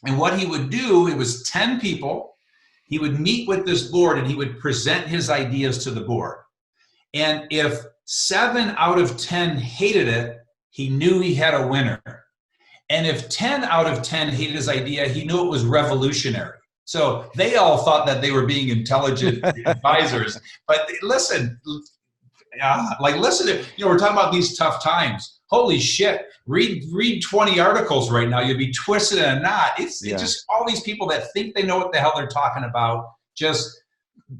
Speaker 3: And what he would do, it was 10 people. He would meet with this board and he would present his ideas to the board. And if 7 out of 10 hated it, he knew he had a winner. And if 10 out of 10 hated his idea, he knew it was revolutionary. So they all thought that they were being intelligent advisors. But listen, listen, we're talking about these tough times. Holy shit, read 20 articles right now. You'll be twisted in a knot. It's just all these people that think they know what the hell they're talking about, just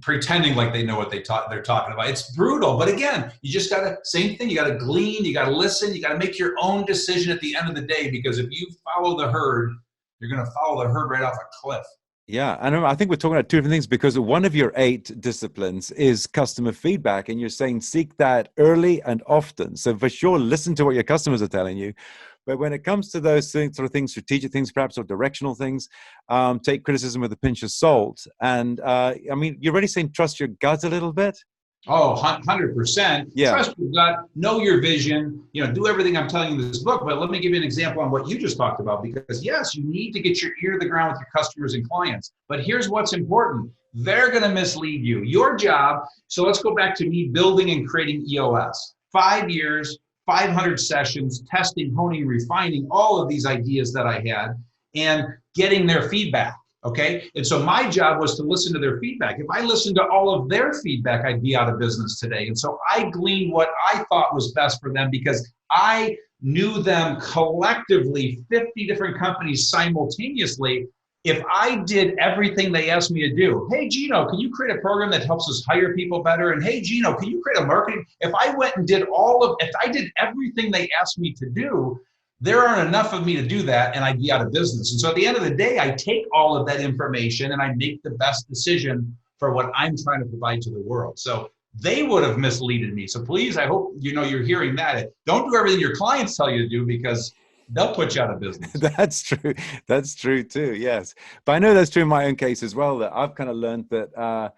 Speaker 3: pretending like they know what they're talking about. It's brutal. But again, you just got to, same thing, you got to glean, you got to listen, you got to make your own decision at the end of the day, because if you follow the herd, you're going to follow the herd right off a cliff.
Speaker 2: Yeah, and I think we're talking about two different things, because one of your 8 disciplines is customer feedback, and you're saying seek that early and often. So for sure, listen to what your customers are telling you. But when it comes to those things, sort of things, strategic things, perhaps, or directional things, take criticism with a pinch of salt. And I mean, you're really saying trust your gut a little bit?
Speaker 3: Oh, 100%.
Speaker 2: Yeah.
Speaker 3: Trust your gut, know your vision, do everything I'm telling you in this book. But let me give you an example on what you just talked about, because yes, you need to get your ear to the ground with your customers and clients. But here's what's important. They're going to mislead you. Your job, so let's go back to me building and creating EOS. 5 years, 500 sessions, testing, honing, refining all of these ideas that I had and getting their feedback. Okay. And so my job was to listen to their feedback. If I listened to all of their feedback, I'd be out of business today. And so I gleaned what I thought was best for them, because I knew them collectively, 50 different companies simultaneously. If I did everything they asked me to do, hey, Gino, can you create a program that helps us hire people better? And hey, Gino, can you create a marketing? If I went and did if I did everything they asked me to do, there aren't enough of me to do that, and I'd be out of business. And so at the end of the day, I take all of that information and I make the best decision for what I'm trying to provide to the world. So they would have misleaded me. So please, I hope you're hearing that. Don't do everything your clients tell you to do, because they'll put you out of business.
Speaker 2: That's true. That's true too. Yes. But I know that's true in my own case as well, that I've kind of learned that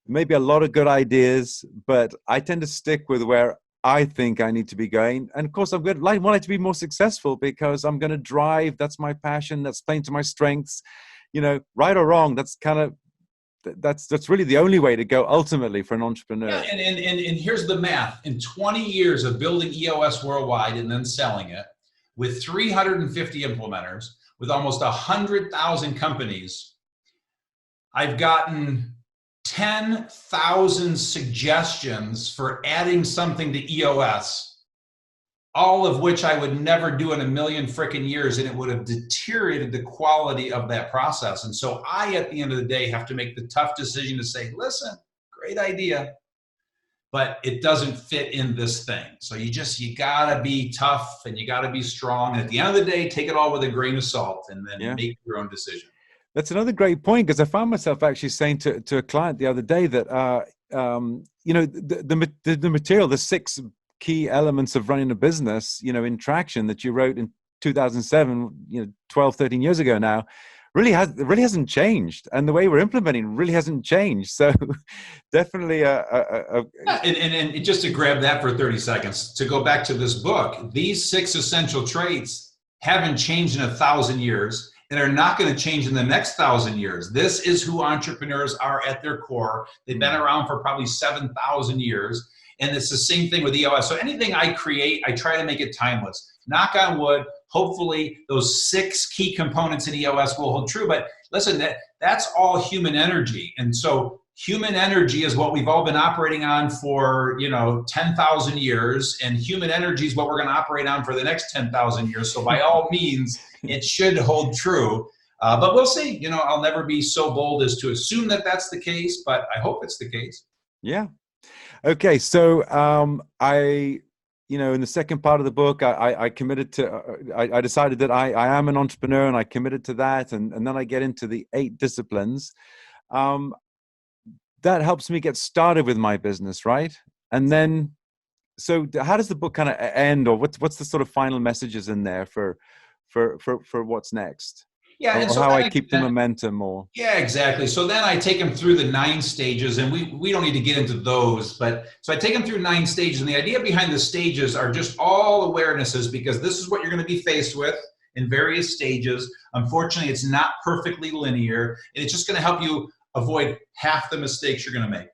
Speaker 2: maybe a lot of good ideas, but I tend to stick with where I think I need to be going. And of course, want to be more successful, because I'm going to drive. That's my passion. That's playing to my strengths. Right or wrong, that's really the only way to go ultimately for an entrepreneur.
Speaker 3: Yeah, and here's the math. In 20 years of building EOS worldwide and then selling it, with 350 implementers, with almost 100,000 companies, I've gotten 10,000 suggestions for adding something to EOS, all of which I would never do in a million frickin' years, and it would have deteriorated the quality of that process. And so I, at the end of the day, have to make the tough decision to say, listen, great idea, but it doesn't fit in this thing. So you gotta be tough and you gotta be strong. And at the end of the day, take it all with a grain of salt and then make your own decision.
Speaker 2: That's another great point, because I found myself actually saying to a client the other day that, the material, the 6 key elements of running a business, in traction that you wrote in 2007, 12, 13 years ago now, really hasn't changed. And the way we're implementing really hasn't changed. So definitely
Speaker 3: And just to grab that for 30 seconds, to go back to this book, these 6 essential traits haven't changed in 1,000 years. And are not going to change in the next 1,000 years. This is who entrepreneurs are at their core. They've been around for probably 7,000 years. And it's the same thing with EOS. So anything I create, I try to make it timeless. Knock on wood, hopefully those 6 key components in EOS will hold true. But listen, that's all human energy. And so human energy is what we've all been operating on for, 10,000 years. And human energy is what we're going to operate on for the next 10,000 years. So by all means, it should hold true. But we'll see. I'll never be so bold as to assume that that's the case, but I hope it's the case.
Speaker 2: Yeah. Okay. So in the second part of the book, I committed to, I decided that I am an entrepreneur, and I committed to that. And then I get into the 8 disciplines. Um, that helps me get started with my business, right? And then, so how does the book kind of end, or what's the sort of final messages in there for what's next,
Speaker 3: Yeah, and
Speaker 2: or
Speaker 3: so
Speaker 2: how
Speaker 3: then
Speaker 2: I keep the momentum, or
Speaker 3: yeah, exactly. So then I take them through the 9 stages, and we don't need to get into those, but so I take them through 9 stages, and the idea behind the stages are just all awarenesses, because this is what you're going to be faced with in various stages. Unfortunately, it's not perfectly linear, and it's just going to help you avoid half the mistakes you're going to make.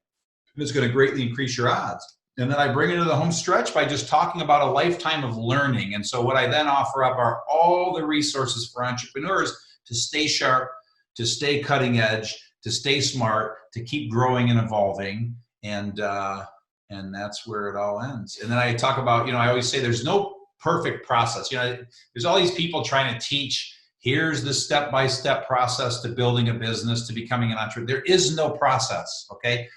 Speaker 3: And it's going to greatly increase your odds. And then I bring it to the home stretch by just talking about a lifetime of learning. And so what I then offer up are all the resources for entrepreneurs to stay sharp, to stay cutting edge, to stay smart, to keep growing and evolving. And that's where it all ends. And then I talk about, I always say there's no perfect process. There's all these people trying to teach, here's the step-by-step process to building a business, to becoming an entrepreneur. There is no process, okay?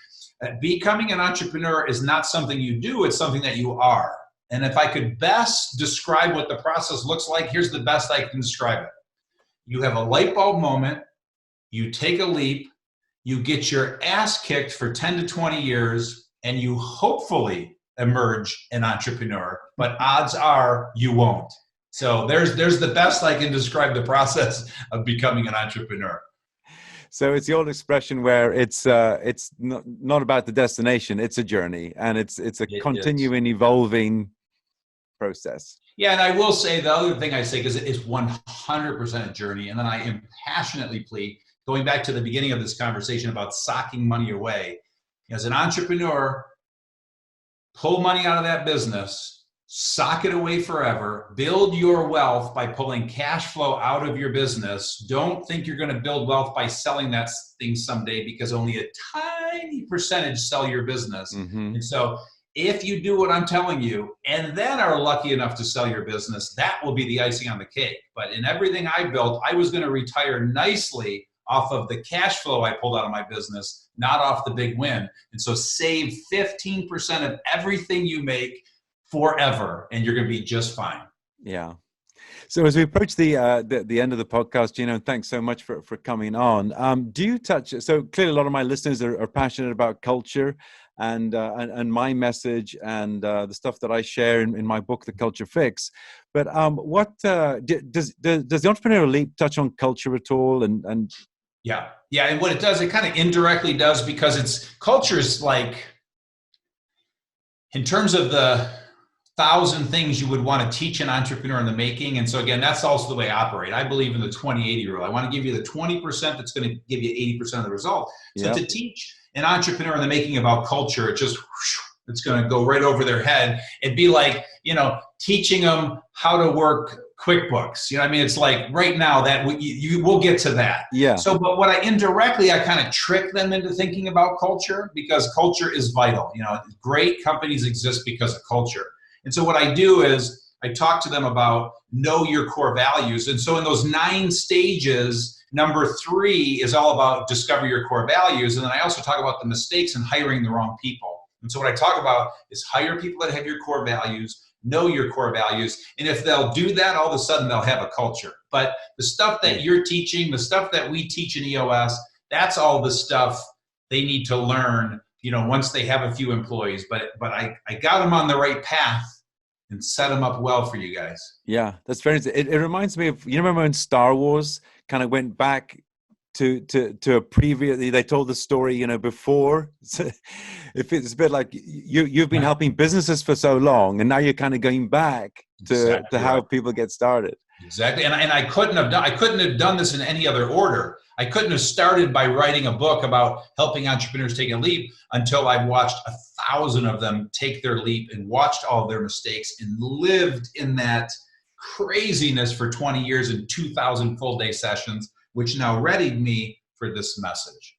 Speaker 3: Becoming an entrepreneur is not something you do, it's something that you are. And if I could best describe what the process looks like, here's the best I can describe it. You have a light bulb moment, you take a leap, you get your ass kicked for 10 to 20 years, and you hopefully emerge an entrepreneur, but odds are you won't. So there's the best I can describe the process of becoming an entrepreneur.
Speaker 2: So it's the old expression where it's not about the destination, it's a journey, and it's a continuing, evolving process.
Speaker 3: Yeah, and I will say the other thing I say, because it's 100% a journey, and then I passionately plead, going back to the beginning of this conversation about socking money away, as an entrepreneur, pull money out of that business, sock it away forever, build your wealth by pulling cash flow out of your business. Don't think you're going to build wealth by selling that thing someday, because only a tiny percentage sell your business. Mm-hmm. And so if you do what I'm telling you and then are lucky enough to sell your business, that will be the icing on the cake. But in everything I built, I was going to retire nicely off of the cash flow I pulled out of my business, not off the big win. And so save 15% of everything you make forever, and you're going to be just fine.
Speaker 2: Yeah. So as we approach the end of the podcast, Gino, thanks so much for coming on. Do you touch? So clearly, a lot of my listeners are passionate about culture, and my message, and the stuff that I share in my book, The Culture Fix. But what does the Entrepreneurial Leap touch on culture at all? And
Speaker 3: yeah, and what it does, it kind of indirectly does, because culture is like, in terms of the 1,000 things you would want to teach an entrepreneur in the making. And so again, that's also the way I operate. I believe in the 20-80 rule. I want to give you the 20% that's going to give you 80% of the result. So to teach an entrepreneur in the making about culture, it's going to go right over their head. It'd be like, teaching them how to work QuickBooks. It's like right now that you will get to that.
Speaker 2: Yeah.
Speaker 3: So, but what I kind of trick them into thinking about culture, because culture is vital. Great companies exist because of culture. And so what I do is I talk to them about know your core values. And so in those 9 stages, number 3 is all about discover your core values. And then I also talk about the mistakes in hiring the wrong people. And so what I talk about is hire people that have your core values, know your core values. And if they'll do that, all of a sudden they'll have a culture. But the stuff that you're teaching, the stuff that we teach in EOS, that's all the stuff they need to learn, once they have a few employees. But I got them on the right path and set them up well for you guys.
Speaker 2: Yeah, that's very. It reminds me of, remember when Star Wars kind of went back to a previous. They told the story, before. So if it's a bit like you've been helping businesses for so long, and now you're kind of going back to how people get started.
Speaker 3: Exactly, and I couldn't have done this in any other order. I couldn't have started by writing a book about helping entrepreneurs take a leap until I've watched 1,000 of them take their leap and watched all their mistakes and lived in that craziness for 20 years in 2,000 full day sessions, which now readied me for this message.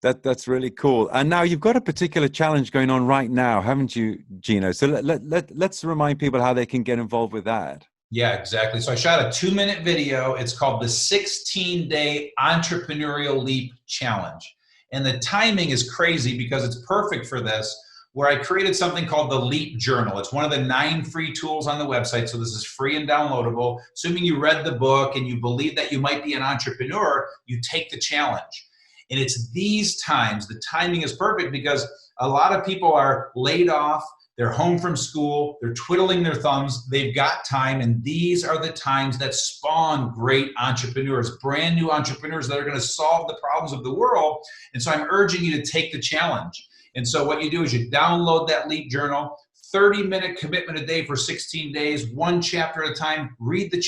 Speaker 2: That's really cool. And now you've got a particular challenge going on right now, haven't you, Gino? So let's remind people how they can get involved with that.
Speaker 3: Yeah, exactly. So I shot a 2-minute video. It's called the 16-Day Entrepreneurial Leap Challenge. And the timing is crazy because it's perfect for this, where I created something called the Leap Journal. It's one of the 9 free tools on the website. So this is free and downloadable. Assuming you read the book and you believe that you might be an entrepreneur, you take the challenge. And it's these times, the timing is perfect because a lot of people are laid off, they're home from school, they're twiddling their thumbs, they've got time, and these are the times that spawn great entrepreneurs, brand new entrepreneurs that are going to solve the problems of the world. And so I'm urging you to take the challenge. And so what you do is you download that Leap Journal, 30-minute commitment a day for 16 days, one chapter at a time, read the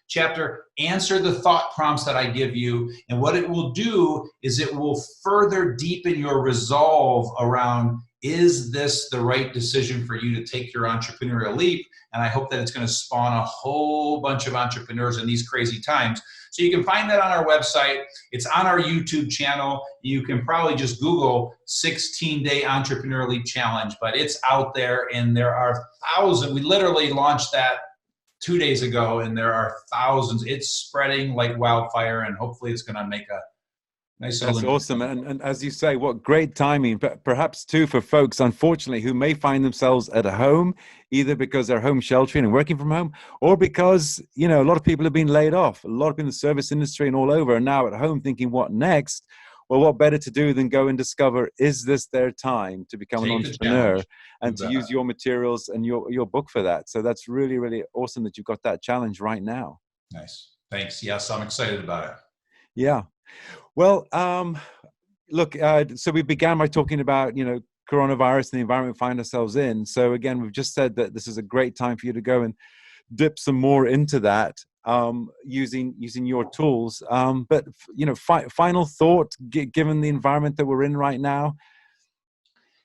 Speaker 3: chapter, answer the thought prompts that I give you. And what it will do is it will further deepen your resolve around, is this the right decision for you to take your entrepreneurial leap? And I hope that it's going to spawn a whole bunch of entrepreneurs in these crazy times. So you can find that on our website. It's on our YouTube channel. You can probably just Google 16-Day Entrepreneurial Leap Challenge, but it's out there, and there are thousands. We literally launched that 2 days ago, and there are thousands. It's spreading like wildfire, and hopefully it's going to make a nice.
Speaker 2: That's awesome. And as you say, what great timing, but perhaps too for folks, unfortunately, who may find themselves at home, either because they're home sheltering and working from home, or because, a lot of people have been laid off. A lot of people in the service industry and all over are now at home thinking, what next? Well, what better to do than go and discover, is this their time to become an entrepreneur and to use your materials and your book for that? So that's really, really awesome that you've got that challenge right now.
Speaker 3: Nice. Thanks. Yes, I'm excited about it.
Speaker 2: Yeah. Well, look, so we began by talking about, coronavirus and the environment we find ourselves in. So again, we've just said that this is a great time for you to go and dip some more into that using your tools. But, final thought, given the environment that we're in right now?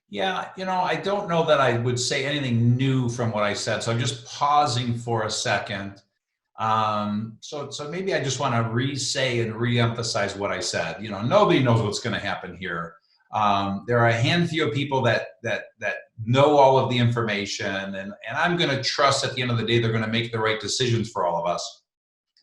Speaker 3: Yeah, I don't know that I would say anything new from what I said. So I'm just pausing for a second. So maybe I just want to re-say and re-emphasize what I said. Nobody knows what's going to happen here. There are a handful of people that know all of the information, and I'm going to trust at the end of the day they're going to make the right decisions for all of us.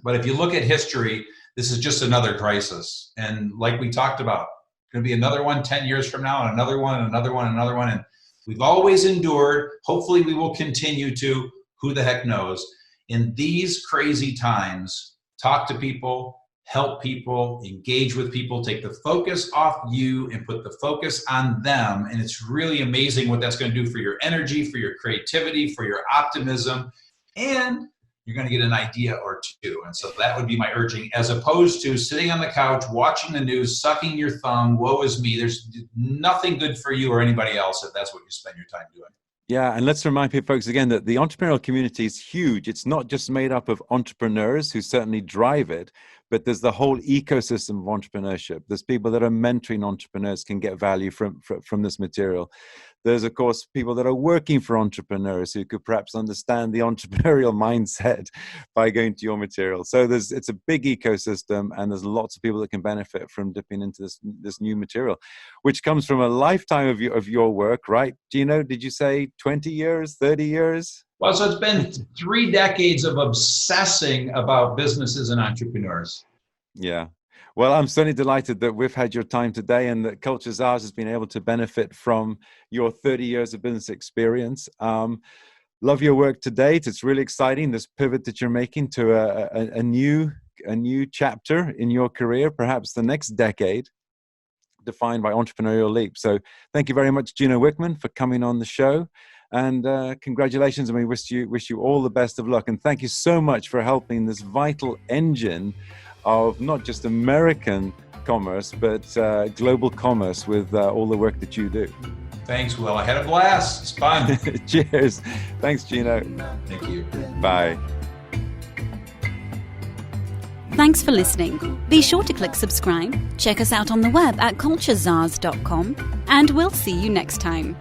Speaker 3: But if you look at history, this is just another crisis. And like we talked about, going to be another one 10 years from now, and another one, and another one, and another one. And we've always endured. Hopefully we will continue to. Who the heck knows? In these crazy times, talk to people, help people, engage with people, take the focus off you and put the focus on them. And it's really amazing what that's going to do for your energy, for your creativity, for your optimism, and you're going to get an idea or two. And so that would be my urging, as opposed to sitting on the couch, watching the news, sucking your thumb, woe is me. There's nothing good for you or anybody else if that's what you spend your time doing.
Speaker 2: Yeah, and let's remind people, folks, again, that the entrepreneurial community is huge. It's not just made up of entrepreneurs who certainly drive it, but there's the whole ecosystem of entrepreneurship. There's people that are mentoring entrepreneurs can get value from this material. There's, of course, people that are working for entrepreneurs who could perhaps understand the entrepreneurial mindset by going to your material. So it's a big ecosystem, and there's lots of people that can benefit from dipping into this new material, which comes from a lifetime of your work, right? Gino, did you say 20 years, 30 years?
Speaker 3: Well, so it's been 3 decades of obsessing about businesses and entrepreneurs.
Speaker 2: Yeah. Well, I'm certainly delighted that we've had your time today and that Culture's Ours has been able to benefit from your 30 years of business experience. Love your work to date. It's really exciting, this pivot that you're making to a new chapter in your career, perhaps the next decade, defined by Entrepreneurial Leap. So thank you very much, Gino Wickman, for coming on the show. And congratulations, and we wish you all the best of luck. And thank you so much for helping this vital engine of not just American commerce, but global commerce with all the work that you do.
Speaker 3: Thanks, Will. I had a blast. It's fun.
Speaker 2: Cheers. Thanks, Gino.
Speaker 3: Thank you.
Speaker 2: Bye.
Speaker 1: Thanks for listening. Be sure to click subscribe, check us out on the web at culturezars.com, and we'll see you next time.